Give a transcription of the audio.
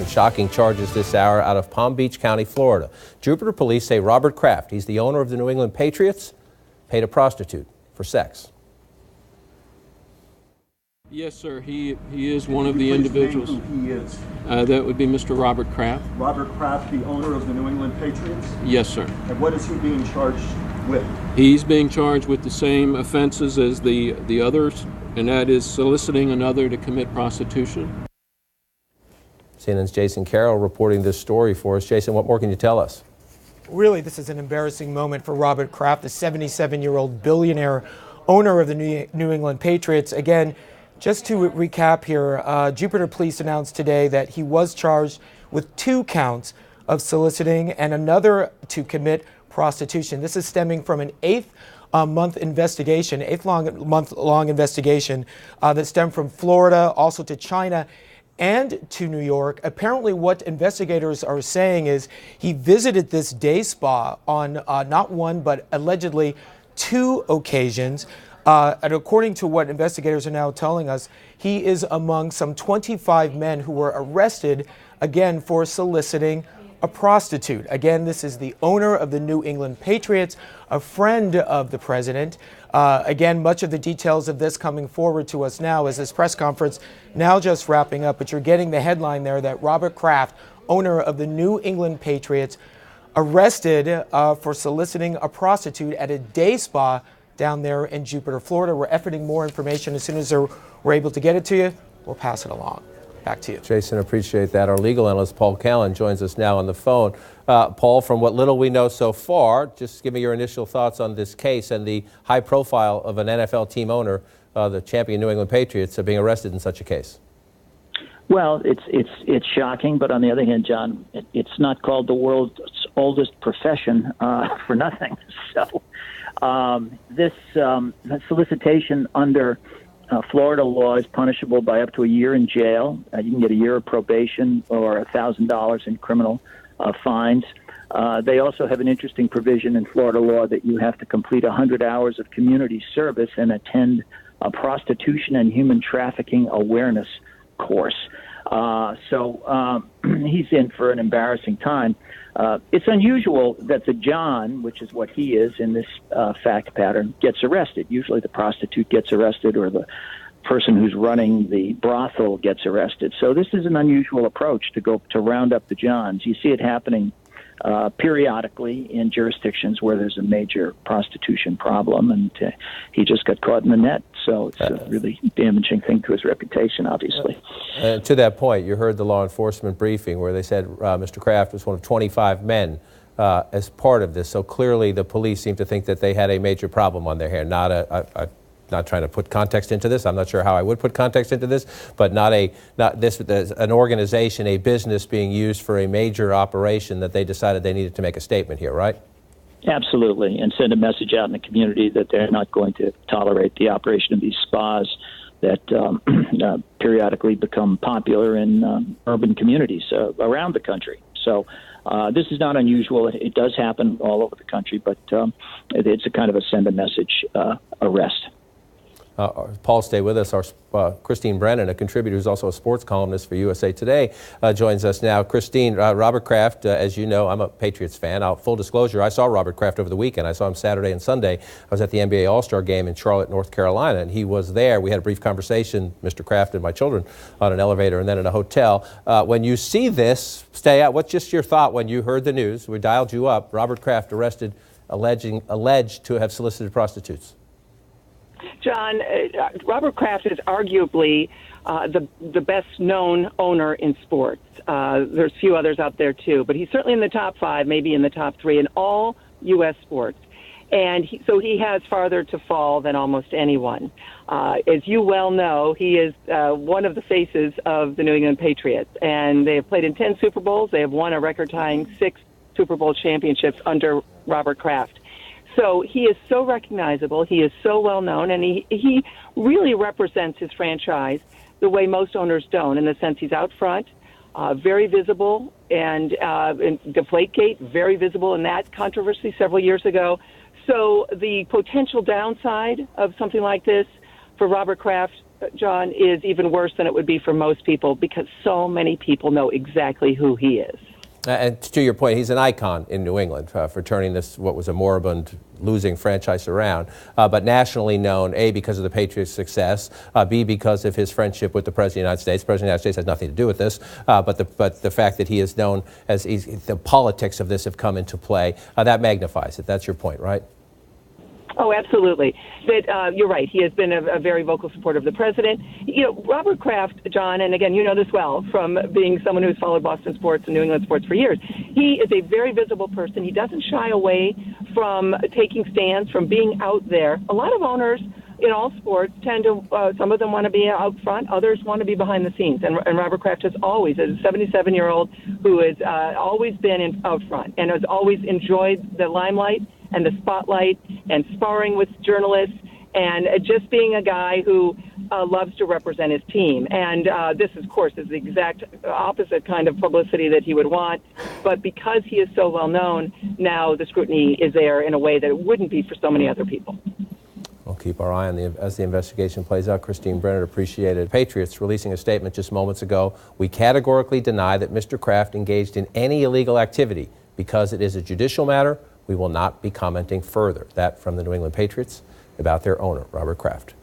Shocking charges this hour out of Palm Beach County, Florida. Jupiter police say Robert Kraft, he's the owner of the New England Patriots, paid a prostitute for sex. Yes, sir. He is one of the individuals. Name who he is. That would be Mr. Robert Kraft. Robert Kraft, the owner of the New England Patriots? Yes, sir. And what is he being charged with? He's being charged with the same offenses as the others, and that is soliciting another to commit prostitution. CNN's Jason Carroll reporting this story for us. Jason, what more can you tell us? Really, this is an embarrassing moment for Robert Kraft, the 77-year-old billionaire owner of the New England Patriots. Again, just to recap here, Jupiter police announced today that he was charged with 2 counts of soliciting and another to commit prostitution. This is stemming from an 8-month investigation, 8-month-long investigation that stemmed from Florida, also to China, and to New York. Apparently what investigators are saying is he visited this day spa on not one, but allegedly 2 occasions. And according to what investigators are now telling us, he is among some 25 men who were arrested, again, for soliciting a prostitute. Again, this is the owner of the New England Patriots, a friend of the president. Again, much of the details of this coming forward to us now as this press conference now just wrapping up, but you're getting the headline there that Robert Kraft, owner of the New England Patriots, arrested for soliciting a prostitute at a day spa down there in Jupiter, Florida. We're efforting more information. As soon as we're able to get it to you, we'll pass it along. Back to you. Jason, appreciate that. Our legal analyst, Paul Callan, joins us now on the phone. Paul, from what little we know so far, just give me your initial thoughts on this case and the high profile of an NFL team owner, the champion New England Patriots, being arrested in such a case. Well, it's shocking, but on the other hand, John, it's not called the world's oldest profession for nothing. So this solicitation under Florida law is punishable by up to a year in jail. You can get a year of probation or $1,000 in criminal fines. They also have an interesting provision in Florida law that you have to complete 100 hours of community service and attend a prostitution and human trafficking awareness course. So he's in for an embarrassing time. It's unusual that the John, which is what he is in this fact pattern, gets arrested. Usually the prostitute gets arrested or the person who's running the brothel gets arrested. So this is an unusual approach to round up the Johns. You see it happening periodically in jurisdictions where there's a major prostitution problem, and he just got caught in the net. So it's a really damaging thing to his reputation, obviously. And to that point, you heard the law enforcement briefing where they said Mr. Kraft was one of 25 men as part of this. So clearly the police seem to think that they had a major problem on their hands. Not trying to put context into this. I'm not sure how I would put context into this, but not this as an organization, a business being used for a major operation that they decided they needed to make a statement here, right? Absolutely, and send a message out in the community that they're not going to tolerate the operation of these spas that periodically become popular in urban communities around the country. So this is not unusual. It does happen all over the country, but it's a kind of a send a message arrest. Paul, stay with us. Our Christine Brennan, a contributor who's also a sports columnist for USA Today, joins us now. Christine, Robert Kraft, as you know, I'm a Patriots fan. Full disclosure, I saw Robert Kraft over the weekend. I saw him Saturday and Sunday. I was at the NBA All-Star game in Charlotte, North Carolina, and he was there. We had a brief conversation, Mr. Kraft and my children, on an elevator and then in a hotel. When you see this, stay out. What's just your thought when you heard the news? We dialed you up. Robert Kraft arrested, alleged to have solicited prostitutes. John, Robert Kraft is arguably the best-known owner in sports. There's a few others out there, too, but he's certainly in the top 5, maybe in the top 3 in all U.S. sports. And so he has farther to fall than almost anyone. As you well know, he is one of the faces of the New England Patriots, and they have played in 10 Super Bowls. They have won a record-tying 6 Super Bowl championships under Robert Kraft. So he is so recognizable, he is so well known, and he really represents his franchise the way most owners don't, in the sense he's out front, very visible, and in Deflategate, very visible in that controversy several years ago. So the potential downside of something like this for Robert Kraft John, is even worse than it would be for most people because so many people know exactly who he is. And to your point, he's an icon in New England for turning this, what was a moribund, losing franchise around, but nationally known, A, because of the Patriots' success, B, because of his friendship with the President of the United States. The President of the United States has nothing to do with this, but the fact that he is known as the politics of this have come into play, that magnifies it. That's your point, right? Oh, absolutely. That you're right. He has been a very vocal supporter of the president. You know, Robert Kraft, John, and again, you know this well from being someone who's followed Boston sports and New England sports for years. He is a very visible person. He doesn't shy away from taking stands, from being out there. A lot of owners in all sports tend to, some of them want to be out front, others want to be behind the scenes. And Robert Kraft has always, as a 77-year-old who has always been out front and has always enjoyed the limelight and the spotlight and sparring with journalists and just being a guy who loves to represent his team. And this, of course, is the exact opposite kind of publicity that he would want. But because he is so well known, now the scrutiny is there in a way that it wouldn't be for so many other people. We'll keep our eye on as the investigation plays out. Christine Brennan, appreciate it. Patriots releasing a statement just moments ago. We categorically deny that Mr. Kraft engaged in any illegal activity. Because it is a judicial matter, we will not be commenting further. That from the New England Patriots about their owner, Robert Kraft.